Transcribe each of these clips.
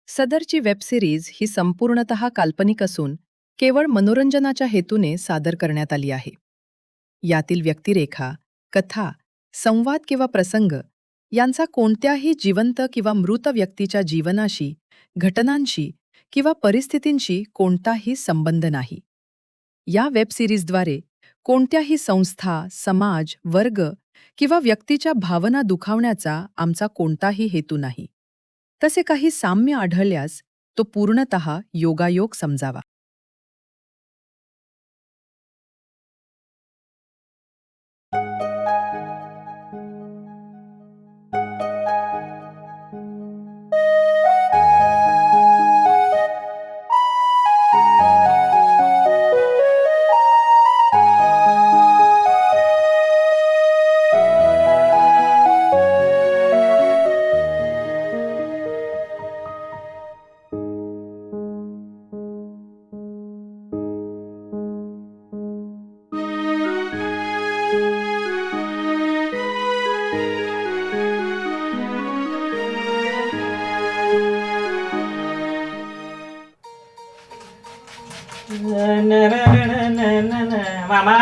सदरची web series ही संपूर्णतः काल्पनिक असून केवळ मनोरंजनाच्या हेतूने सादर करण्यात आली आहे. यातील व्यक्तिरेखा, कथा, संवाद किंवा प्रसंग यांचा कोणत्याही जिवंत किंवा मृत व्यक्तीच्या जीवनाशी, घटनांशी किंवा परिस्थितींशी कोणताही संबंध नाही. या वेब सिरीजद्वारे कोणत्याही संस्था, समाज, वर्ग किंवा व्यक्तीच्या भावना दुखावण्याचा आमचा कोणताही हेतू नाही. तसे काही साम्य आढळल्यास तो पूर्णतः योगायोग समजावा. मामा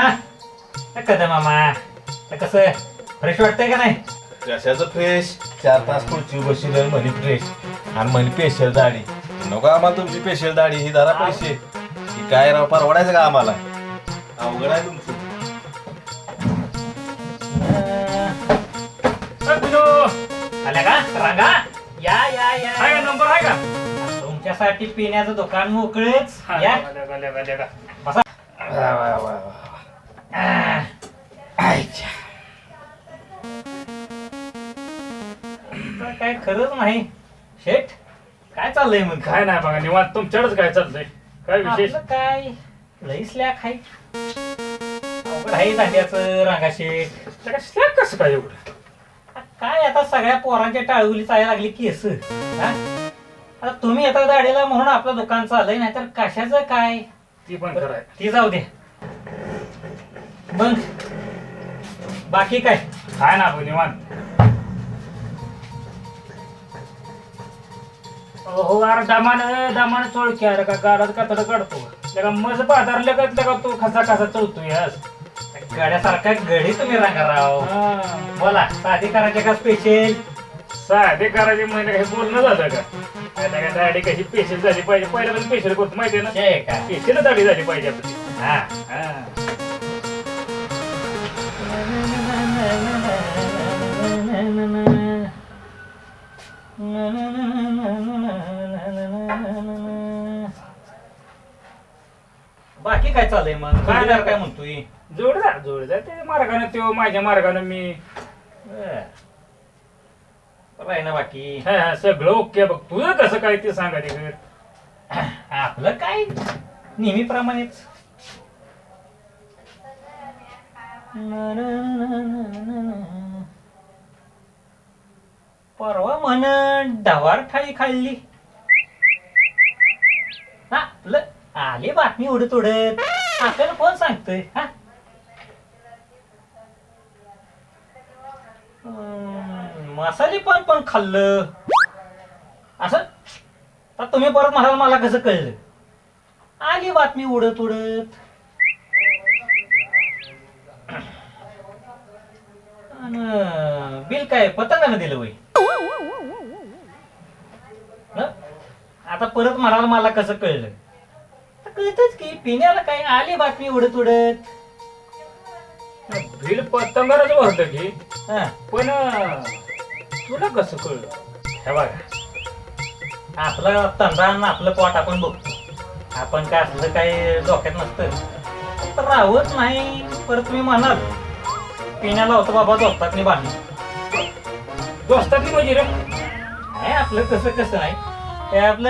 कदा मामा कसं फ्रेश वाटतंय का नाही? कशाचं फ्रेश? 4 तास खुर्ची बसली म्हणी फ्रेश आणि म्हणी स्पेशल दाढी. नको आम्हाला तुमची स्पेशल दाढी, ही धरा पैसे. ही काय राव, परवडायचं का आम्हाला? अवघड आहे तुमचं. आल्या का रांगा? या या या नंबर आहे का तुमच्यासाठी? पिण्याचं दुकान मोकळेच. या बसा. काय खरंच नाही शेठ, काय चाललंय मग? काय नाही बघा निवांत. तुमच्याकडेच काय चाललंय? काय विशेष? आपलं काय लईच लॅक आहे. अवघड आहे धांड्याचं रांगा शेठ. स्लॅक कसं काय एवढं? काय आता सगळ्या पोरांच्या टाळगुली चालायला लागली केस. आता तुम्ही आता दाढीला म्हणून आपलं दुकान चाललंय, नाहीतर कशाचं काय? ती पण खरं आहे. ती जाऊ दे. मग बाकी काय? काय ना बघ निवांत. हो अरे दामान चोळकी अरे का गाडात कातड काढतो लगा मज बाजारल्या का तो खसा खसा चोळतो यास गड्यासारखा गडी तुम्ही रांगाराव. बोला, साधी करायचे का स्पेशल? साधे करायचे म्हणजे हे बोलणं झालं का? आता काय दाढी कशी स्पेशल झाली पाहिजे? पहिला पण स्पेशल करतो माहितीये ना? का स्पेशल दाढी झाली पाहिजे आपली. हा बाकी काय चाललंय मग? काय म्हणतोय? जोडीदार ते मार्गाने तो माझ्या मार्गाने मी. राही ना बाकी. हा सगळं ओके बघ. तुझं कसं काय ते सांगा ते घर. आपलं काय नेहमीप्रमाणेच. परवा म्हण डवार थाळी खाल्ली. हा आपलं आली बातमी उडत उडत. आपल्याला कोण सांगतोय? हा मसाले पण खाल्लं असं. तर तुम्ही परत म्हणाल मला कसं कळलं? आली बातमी उडत उडत. बिल काय पतंगानं दिलं वय? आता परत म्हणाल मला कसं कळलं? कळतच की पिण्याला काय. आली बातमी उडत उडत. बिल पतंगाराच भरलं की. हा पण तुला कसं कळलं? हे बघा, आपलं तंदान आपलं पोट आपण बघतो. आपण काय असलं काही डोक्यात नसतं. तर राहत नाही. परत तुम्ही म्हणाल पिण्याला होतं बाबा दोस्तात नाही बांधली. दोस्तातली म्हणजे रे. नाही आपलं कसं नाही. ते आपलं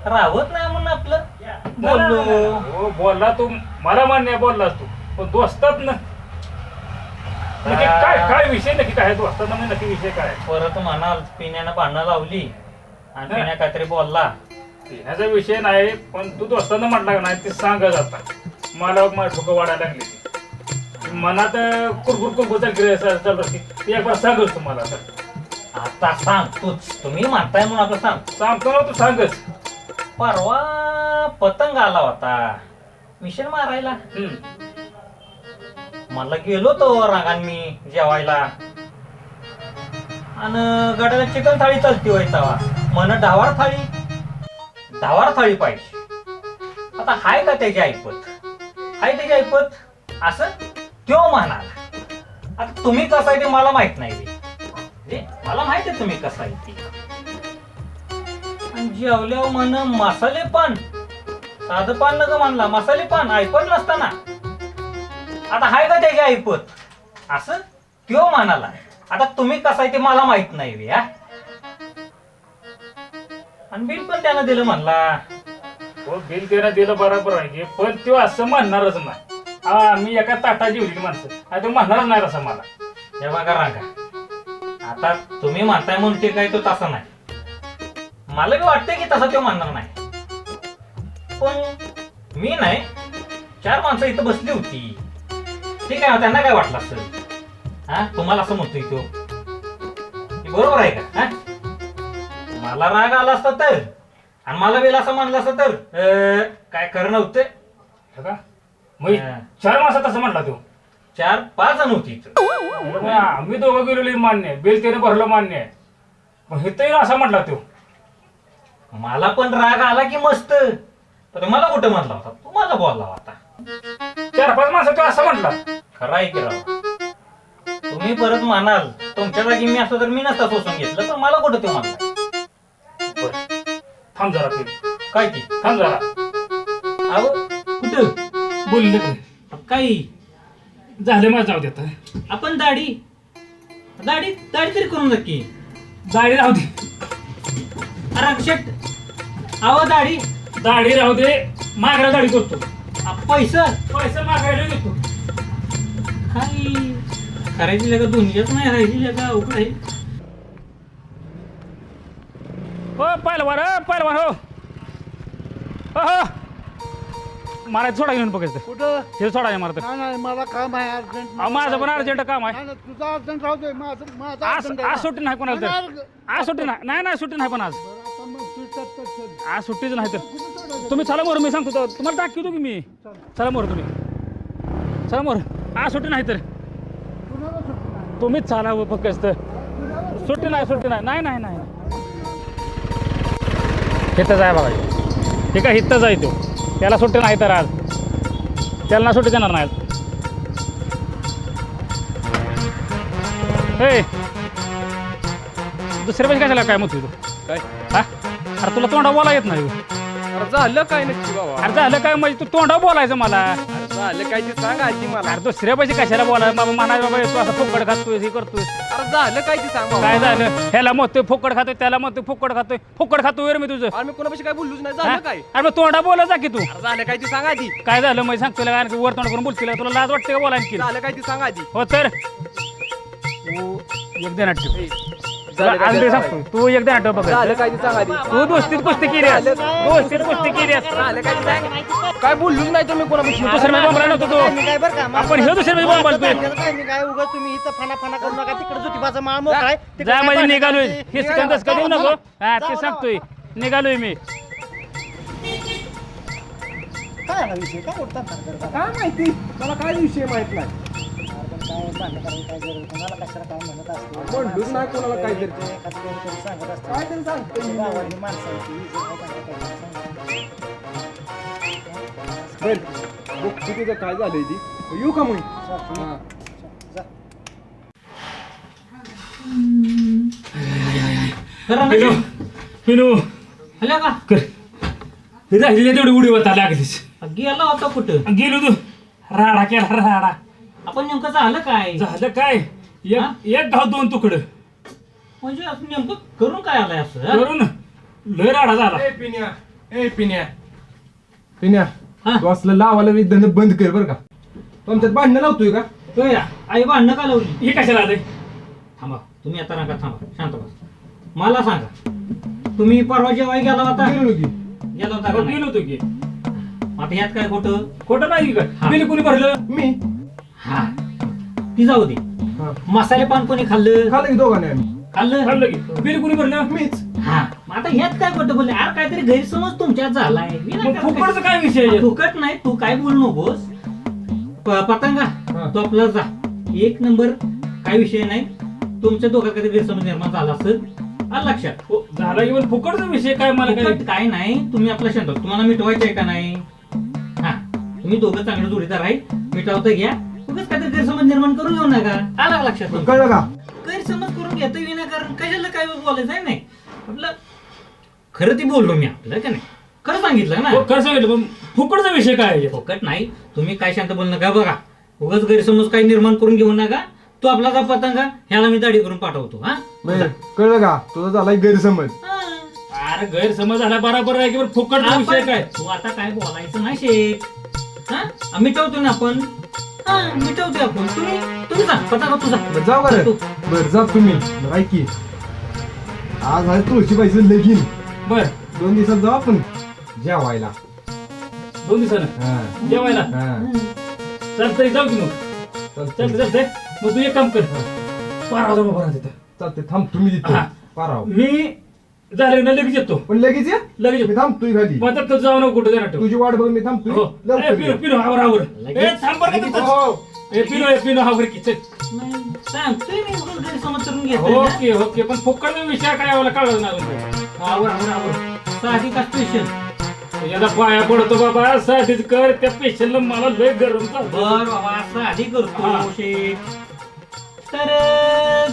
राहत नाही म्हणून आपलं बोललो. हो बोलला तू, मला मान्य बोललास तू. पण दोस्तात ना नक्की काय काय विषय नक्की काय? दोस्तात म्हणजे नक्की विषय काय? परत म्हणाल पिण्यानं भांडणं लावली आणि पिण्या काहीतरी बोलला. पिण्याचा विषय नाही, पण तू दोस्तांना म्हटला का नाही ते सांगत आता. मला माझी ठोकं वाढायला लागली. मनात कुरकुर चालू असते. ते एक बार सांगच तुम्हाला आता. आता सांगतोच, तुम्ही म्हणताय म्हणून आपलं सांग. सांगतो ना तू सांगच. परवा पतंग आला होता मिशन मारायला. मला गेलो तो रागान मी जेवायला, आणि गाड्याला चिकन थाळी चालती व्हायचा मन ढावार थाळी पाहिजे. आता हाय का त्याची ऐपत, हाय त्याची ऐपत असं त्यो म्हणाला. आता तुम्ही कसं आहे ते मला माहित नाही रे. मला माहित आहे तुम्ही कसं आहे ते. आणि जेवल्यावर म्हण मसाले पान, साधं पान नका म्हणला, मसाले पान ऐपत नसताना. आता हाय का त्याची ऐपत असं त्यो म्हणाला. आता तुम्ही कसं आहे ते मला माहित नाही रे. आणि बिल पण त्यानं दिलं म्हणला. हो बिल त्यानं दिलं बरोबर आहे, पण तो असं म्हणणारच नाही. मी एका ताटा जेवली माणसं, आणि तो म्हणणारच नाही असं मला. हे बघा रांगा, आता तुम्ही म्हणताय म्हणून ते काय तो तसा नाही. मला बी वाटतंय की तसा तो म्हणणार नाही. पण मी नाही, 4 माणसं इथं बसली होती. ठीक आहे, त्यांना काय वाटलं असेल? हा, तुम्हाला असं म्हणतोय तो बरोबर आहे का? मला राग आला असता तर, आणि मला वेळ असं म्हणलं असतं तर काय खरं नव्हतं. हे का? मग 4 माणसात असं म्हटला तो. 4-5 जण होती इथं. आम्ही दोघं गेलेलो मान्य आहे, बिल त्याने भरलं मान्य आहे. मग इथंही असं म्हटला तो. मला पण राग आला की मस्त, तर मला कुठं म्हणला होता? तुम्हाला बोलला होता. 4-5 माणसं तो असं म्हटला. खरं आहे की राव. तुम्ही परत म्हणाल तुमच्या जागी मी असतो तर मी नसता सोसून घेतलं, पण मला कुठं ते म्हणला. थांब जरा बिल. काय ती? थांब जरा. अहो कुठं बोलले काही झाले माझं जाऊ देत. आपण दाढी दाढी दाढी तरी करून नक्की दाढी राहू दे. रक्षट अहो दाढी दाढी राहू दे, मागरा दाढी करतो. पैसा पैसे मागायला देतो. काय करायची लगा दुनियाच नाही राहायची लगा अवघड आहे. हो पहिलवान हो. हो मारायचं सोडा घेऊन बघायचं. कुठं हे सोडा मारत. नाही मला काम आहे अर्जंट. माझं पण अर्जंट काम आहे. तुझा अर्जंट राहू दे, माझं आज सुट्टी नाही कोणाला तर. आज सुट्टी नाही सुट्टी नाही. पण आज आज सुट्टीच नाही तर तुम्ही चला मोर, मी सांगतो तुम्हाला दाखवतो की मी. चला मोर तुम्ही, चला मोर. आज सुट्टी नाही तर तुम्हीच चाला फक्त. सुट्टी नाही. नाही हिथंच आहे बघा. ठीक आहे, हिथंच आहे तो. त्याला सुट्टी नाही तर आज त्याला ना सुट्टी देणार नाही. हे दुसऱ्या पैसे कशाला काय म्हणतोय तू? काय हा? अरे तुला तोंडा बोला येत नाही. अरे झालं काय नक्की बाबा? अरे झालं काय म्हणजे तू तोंडा बोलायचं मला. अरे झालं काय ते सांग आधी मला. अरे दुसऱ्या पैसे कशाला बोलाय बाबा? म्हणाय बाबा तू असं फुकट खातोय, हे करतोय. अरे झालं काय ते सांग बाबा. काय झालं? ह्याला म्हणतोय फुकट खातोय, त्याला म्हणतोय फुकट खातोय. मी तुझं अरे मी कोणापाशी काय बोललोच नाही. हा? झालं काय? अरे मग तोंडा बोला जा की तू. अरे झालं काय ते सांग आधी. काय झालं मग सांगतो आणखी वर तोंड करून बोलतील. तुला लाज वाटते का बोलायला की? झालं काय ते सांग आधी. हो तर तू एकदा नाट्य झालं काय ते सांग. सांगतो. तू एकदा नाट्य बघ. झालं काय ते सांग आधी. तू दोस्तीत कुस्ती केली आहेस. दोस्तीत कुस्ती केली आहेस. झालं काय ते सांग. काय बोललोच नाही तुम्ही कोणापाशी. दुसऱ्या मध्ये बोंबला नव्हतो मी काय बरं का तू. आपण हे दुसऱ्या मध्ये बोंबलतोय. मी काय उगाच तुम्ही इथं फना करू नका. तिकडे ज्योतिबाचा माळ मोकळा आहे. तिकडे जा काय म्हणजे भांडण निघालोय. करायची? हे सिकंदस कधी नको. हा ते जाऊ, सांगतोय. निघालोय मी. काय आला विषय? काय उठतात काय माहिती मला काय विषय माहित नाही. काय भांडण करायची काय गरज? कोणाला कशाला काय म्हणत असते? बोललोच नाही कोणाला काय तरी. एखादं कोणीतरी सांगत असतं. काय तरी सांगतोय. गावातली माणसं आहेत, ती इज्जत आहे, काय सांगतात. बरं बघ तुझं काय झालंय ती. येऊ का मग? चालतं. हा. जा. पिनू हॅलो का कर. हे राहिलेली तेवढी उडी होता लागलीच. गेला होता कुठं? गेलो तू. राडा केला राडा. आपण नेमकं झालं काय? झालं काय? एक घाव 2 तुकडं म्हणजे असं नेमकं करून काय आलंय असं? करून लय राडा झाला. पिन्या हा? तू असलं लावायला विधान बंद कर बरं का. तुमच्यात भांडणं लावतोय का? तो या आई भांडणं का लावली? हे कशाला आलंय? थांबा, तुम्ही आता नका थांबा, शांत बस. मला सांगा, तुम्ही परवा जेवाय गेला होता? गेलो की. गेला होता का नाही? गेलो होतो की. आता ह्यात काय खोटं? खोटं नाही का? हा. बिल कोणी भरलं? मी हा ती जाऊ दे. हा. मसाले पान कोणी खाल्लं? खाल्लं की दोघांनी आम्ही. खाल्लं की बिल कुणी भरलं मीच हा मग आता ह्यात काय खोटं बोलले यार काहीतरी गैरसमज तुमच्यात झालाय मी नाही मग करत फुकटचं काय. काय विषय आहे? फुकट नाही तू काय बोलू नकोस पतंगा हा. तो आपला जा एक नंबर काय विषय नाही तुमच्या दोघात कधी गैरसमज निर्माण झाला असेल आलं लक्षात हो, झाला की पण फुकटचा विषय काय मला काय फुकट काय नाही तुम्ही आपला शांत व्हा. तुम्हाला मिटवायचं आहे का नाही हा तुम्ही दोघं चांगले जोडीदार आहे मिटवतं घ्या उगाच काहीतरी गैरसमज निर्माण करून घेऊ नका आला लक्षात तुमच्या? कळलं का गैरसमज करून घेता विनाकारण कशाला काय बोलायचं आहे नाही आपलं खरं ती बोललो मी आपलं का नाही खरं सांगितलं ना हो, खरं सांगितलं पण फुकटचा विषय काय आहे? फुकट नाही तुम्ही काय शांत बोल नका बघा उगाच गैरसमज काही निर्माण करून घेऊ नका तो आपला जा पतंगा ह्याला मी दाढी करून पाठवतो हा बरं, कळलं का तुझा झालाय गैरसमज हा. अरे गैरसमज झाला बरोबर आहे की पण फुकटचा विषय काय तू आता काय बोलायचं नाही शेठ हा मिटवतो ना आपण हा मिटवतो आपण तुम्ही जा पतंगा तुझा बरं, जाऊ का रे? बरं जा तुम्ही बरं, ऐक की आज आहे तुळशीबाईचं लगीन बर 2 दिवसात जाऊ आपण जेवायला 2 दिवसानं हा जेवायला हा चालतंय जाऊ की मग चालतंय. चालतंय मग तू एक काम कर पारा जाऊ बरं तिथं चालतंय थांब तुम्ही तिथं हा. पाराव मी झालं ना लगेच येतो पण लगेच ये लगेच मी थांबतोय खाली मग आता जाऊ नको कुठं जाणार तुझी वाट बघ मी थांबतोय हो लवकर पिरो ये. पिरो आवर ए थांब बरं का तिथंच. हो. ए पिरो आवर की चल सांगतोय मी उगाच गैरसमज करून घेतोय ना. ओके ओके पण फुकटचा विषय काय मला कळलं नाही आवर साधी का स्पेशल याला पाया पडतो बाबा साधीच कर त्या पेशंटला मला लय गरम चालतं. बर बाबा असं आधी हा. करतो शेठ तर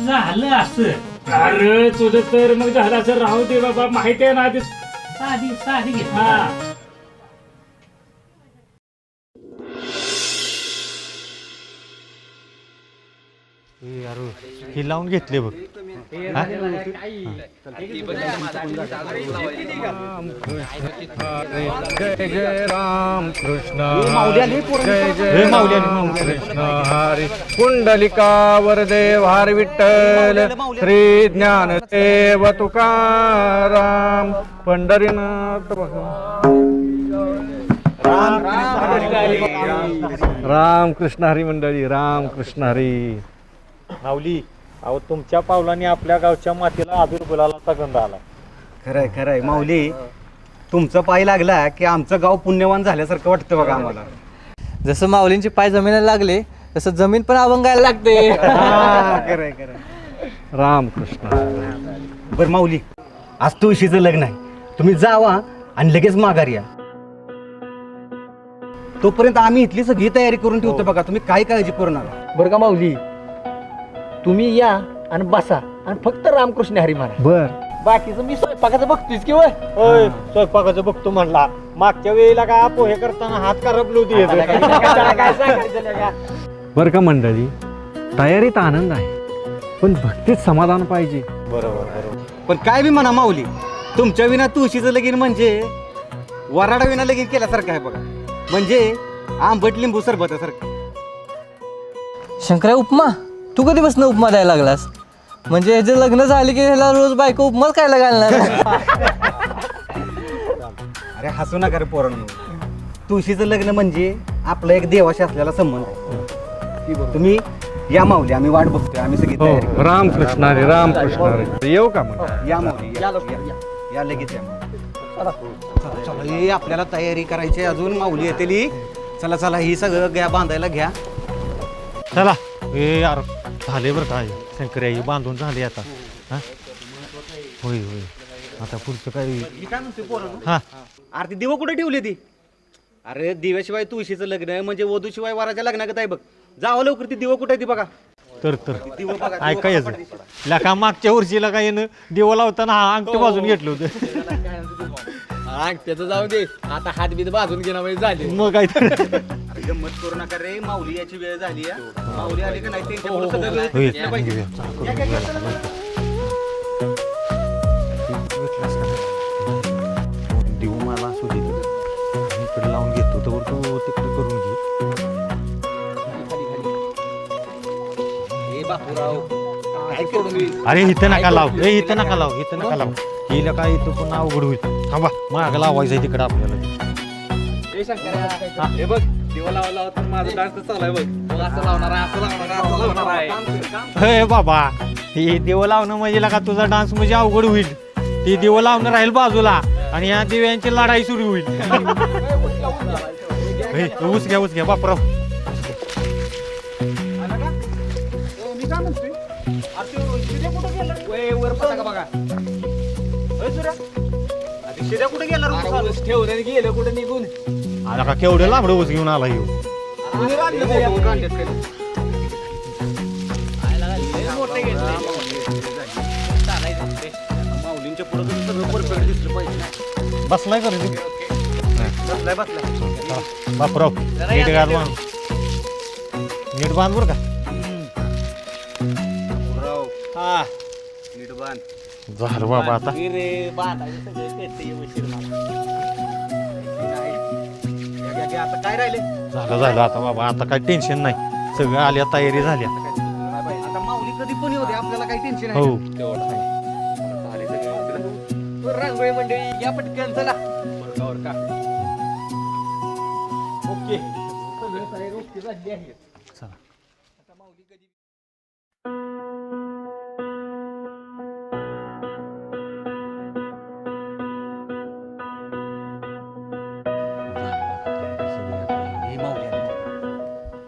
झालं असं अरे तुझं तर मग झालं असं राहू दे बाबा माहिती आहे ना आधी साधी साधी घेत हा हे लावून घेतले बघ जय जय राम कृष्ण कृष्ण हरी कुंडलिका वरदेव हर विठ्ठल श्री ज्ञानदेव तुकाराम पंढरीनाथ राम कृष्ण हरी मंडळी राम कृष्ण हरी. माऊली अहो तुमच्या पावलाने आपल्या गावच्या मातीला आदूर गुलालाचा गंध आला. खरंय खरंय माऊली तुमचा पाय लागला की आमचं गाव पुण्यवान झाल्यासारखं वाटतं बघा आम्हाला. जसं माऊलींचे पाय जमिनीला लागले तसं जमीन पण अभंगायला लागते. खरंय खरंय राम कृष्ण बरं माऊली आज तुळशीचं लग्न आहे तुम्ही जावा आणि लगेच माघारी या. तोपर्यंत आम्ही इथली सगळी तयारी करून ठेवतो बघा तुम्ही काही काळजी करू नका. बरं का माऊली तुम्ही या आणि बसा आणि फक्त रामकृष्ण हरी म्हणा. बर बाकीचं मी स्वयंपाकाचं बघतोयच की वय. होय स्वयंपाकाचं बघतो म्हणला मागच्या वेळेला का पोहे करताना हात करपले होते काय सांगायचं का? बर का मंडळी तयारीत आनंद आहे पण भक्तीत समाधान पाहिजे. बरोबर बरोबर. पण काय बी म्हणा माऊली तुमच्या विना तुळशीचं लगीन म्हणजे वराडा विना लगीन केल्यासारखं आहे बघा. म्हणजे आंबट लिंबू सरबतासारखं. शंकरा उपमा तू कधीपासून उपमा द्यायला लागलास म्हणजे ह्याचं लग्न झाले की ह्याला रोज बायको उपमाच खायला घालणार. अरे हसू नका रे पोरांनो तुळशीचं लग्न म्हणजे आपलं एक देवाशी असलेला संबंध आहे. तुम्ही या माऊली आम्ही वाट बघतोय आम्ही सगळी हो तयारी करू. राम कृष्ण हरी राम कृष्ण हरी. येऊ का मग या माऊली या लगेच या. चला, चला हे आपल्याला तयारी करायची आहे अजून माऊली येतेली. चला चला ही सगळं घ्या बांधायला घ्या. चला ए यार झाले बरं काय शंकर्या ही बांधून झाली आता. हा होय होय आता पुढचं काय मी काय म्हणतोय पोरांनो हा अरे ती दिवं कुठे ठेवली ती. अरे दिव्याशिवाय तुळशीचं लग्न आहे म्हणजे वधूशिवाय वराच्या लग्नागत आहे बघ. जावं लवकर ती दिवं कुठे आहे ती बघा. तर दिवं बघा दिवं ऐका याचं कापड लका मागच्या वर्षीला काय येणं दिवा लावताना हा अंगठी बाजून घेतलं होतं. त्याचं जाऊ दे आता हात बीत बाजून घेणार झाले. मग काय तर अरे गंमत करू नका रे माऊली याची वेळ झाली आहे. माऊली आली का नाही त्यांच्या पुढं सगळं होय. व्यवस्थित केलं पाहिजे. या, या, या, चला, चला. देऊ मला असू दे इकडे लावून घेतो तर तो तिकडे करून घे. हे बापूराव काय करू मी? अरे इथं नका लाव इथं नका लाव इथं नका लाव हिला काय इथं पण अवघड होईल. थांबा माग लावायचं तिकडे आपल्याला. हे बघ दिवा लावला तर माझा डान्स चालू आहे बघ असं लावणार आहे असं लावणार आहे असं लावणार आहे हे बाबा हे दिव लावणं म्हणजे का तुझा डान्स म्हणजे अवघड होईल. ती दिव लावणं राहील बाजूला आणि ह्या दिव्यांची लढाई सुरू होईल. ऊस घ्या बापराव. मी काय म्हणतोय शिर्या कुठं गेला वर पता बघा शिर्या कुठे गेला ठेवण्यात गेलं कुठे निघून आला का केवढं लांबडं ऊस घेऊन आला येऊ. माऊलींच्या पुढे सगळं परफेक्ट दिसलं पाहिजे. बसलाय का रे तू? बसलाय बसलाय बापराव नीट गार बांध. नीट बांध बरं का. हा नीट बांध. झालं बाबा आता. रे बांधायचं सगळं कळतंय उशीर मला. आता काय राहिले झालं आता बाबा आता काय टेन्शन नाही. सगळं आल्या तयारी झाल्या. आता माऊली कधी पण होते आपल्याला काही टेन्शन हो रांगोळी मंडळी या पटकन चला का ओके ओके झाली आहे. चला. आता माऊली कधी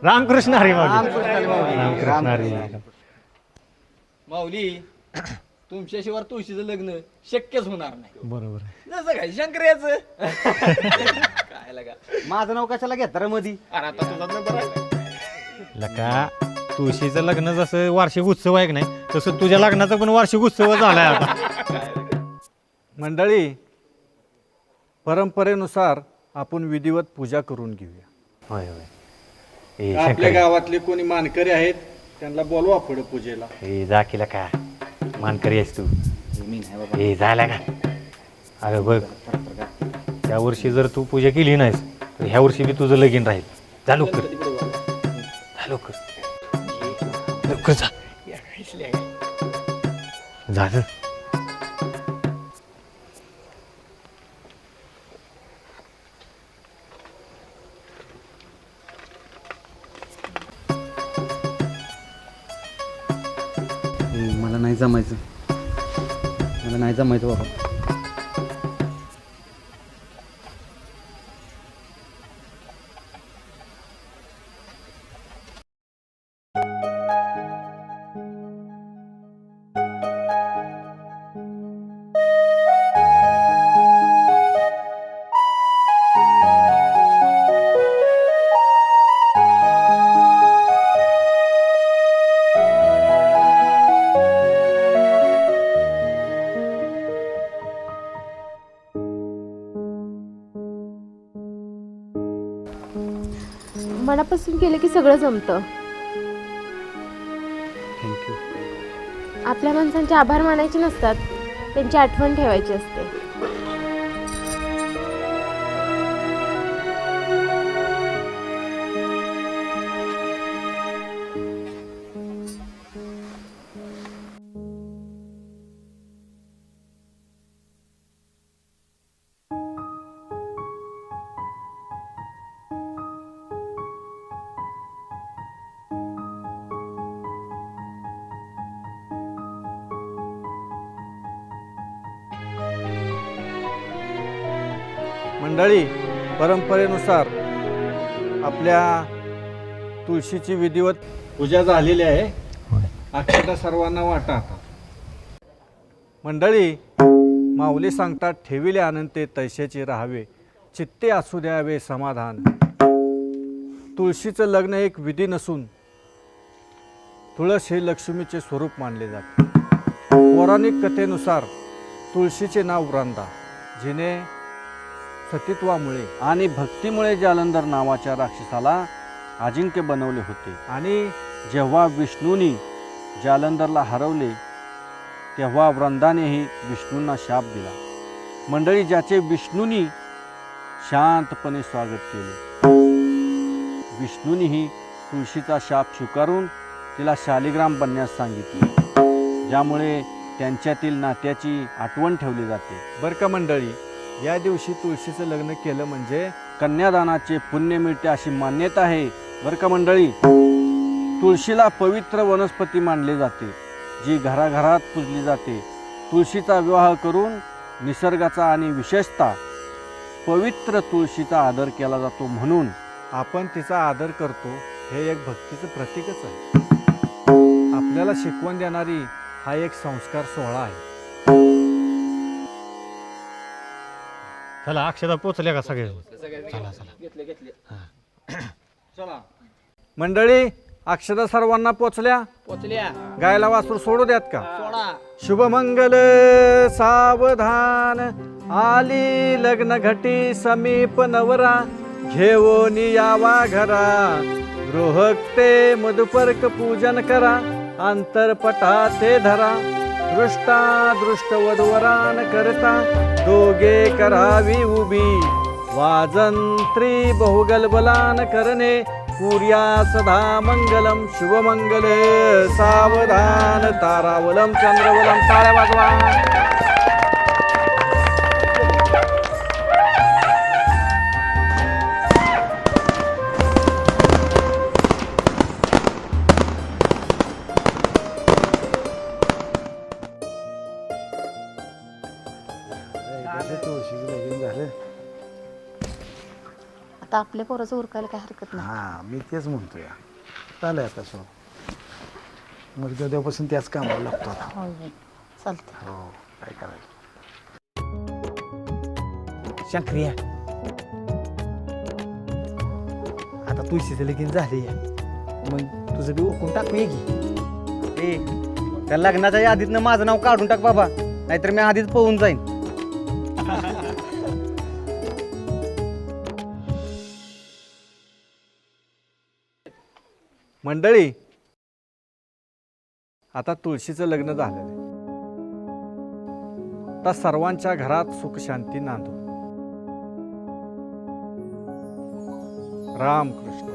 रामकृष्ण हरी माऊली. रामकृष्ण हरी माऊली. रामकृष्ण हरी. माऊली तुमच्याशिवाय तुळशीचं लग्न शक्यच होणार नाही. बरोबर. जसं काय शंकर्याचं काय लगा माझं नाव कशाला घेता रे मधी. अरे आता तुझा नंबर आहे. लका तुळशीचं लग्न जसं वार्षिक उत्सव आहे की नाही तसं तुझ्या लग्नाचा पण वार्षिक उत्सव झालाय आता. मंडळी, परंपरेनुसार आपण विधिवत पूजा करून घेऊया. होय होय. आपल्या गावातले कोणी मानकरी आहेत त्यांना बोलवा पुढे पूजेला. हे जा केला का मानकरी आहेस तू. हे झाला का. अरे बघ त्या वर्षी जर तू पूजा केली नाहीस तर ह्या वर्षी बी तुझं लगीन राहील. जा लवकर लवकर लवकर जा. झालं. मला नाही जमायचं बाबा. मनापासून केलं की सगळं जमतं. थँक्यू. आपल्या माणसांचे आभार मानायचे नसतात, त्यांची आठवण ठेवायची असते. मंडळी, परंपरेनुसार आपल्या तुळशीची विधिवत पूजा झालेली आहे. अक्षता सर्वांना वाटा आता. मंडळी, माऊली सांगतात ठेविले अनंते तैशाचे राहावे, चित्ते असू द्यावे समाधान. तुळशीचं लग्न एक विधी नसून तुळस हे लक्ष्मीचे स्वरूप मानले जाते. पौराणिक कथेनुसार तुळशीचे नाव वृंदा, जिने सतीत्वामुळे आणि भक्तीमुळे जालंधर नावाच्या राक्षसाला अजिंक्य बनवले होते. आणि जेव्हा विष्णूंनी जालंधरला हरवले तेव्हा वृंदानेही विष्णूंना शाप दिला. मंडळी, ज्याचे विष्णूंनी शांतपणे स्वागत केले. विष्णूंनीही तुळशीचा शाप स्वीकारून तिला शालिग्राम बनण्यास सांगितले, ज्यामुळे त्यांच्यातील नात्याची आठवण ठेवली जाते. बरं का मंडळी, या दिवशी तुळशीचं लग्न केलं म्हणजे कन्यादानाचे पुण्य मिळते अशी मान्यता आहे बरं का मंडळी. तुळशीला पवित्र वनस्पती मानले जाते, जी घराघरात पूजली जाते. तुळशीचा विवाह करून निसर्गाचा आणि विशेषतः पवित्र तुळशीचा आदर केला जातो, म्हणून आपण तिचा आदर करतो. हे एक भक्तीचं प्रतीकच आहे. आपल्याला शिकवण देणारी हा एक संस्कार सोहळा आहे. चला अक्षदा पोचल्या का सगळे? चला चला. मंडळी, अक्षदा सर्वांना पोचल्या? गायला वासरू सोडू द्यात का? शुभमंगल सावधान, आली लग्न घटी समीप नवरा, घेऊन यावा घरा, गृहस्थे मधुपर्क पूजन करा, अंतरपटाते धरा, दृष्टा दृष्ट वधूवरान करता, दोघे करावी उभी, वाजंत्री बहुगलबलान करणे, कुर्या सदा मंगलम. शुभमंगल सावधान, तारावलम चंद्रवलम. टाळ्या वाजवा. आता आपल्या पोराचं उरकायला काय हरकत नाही. हां, मी तेच म्हणतोय. चालय आता सो मग उद्यापासून त्याच कामाला लागतो आता. चालतं. हो, काय करायचं. शंकरिया, आता तुळशीचं लगीन झाली, मग तुझं बी उकून टाकूया की. त्या लग्नाच्या यादीतनं माझं नाव काढून टाक बाबा, नाहीतर मी आधीच पळून जाईन. मंडळी, आता तुळशीचं लग्न झालेलं आहे. आता सर्वांच्या घरात सुख शांती नांदो. रामकृष्ण.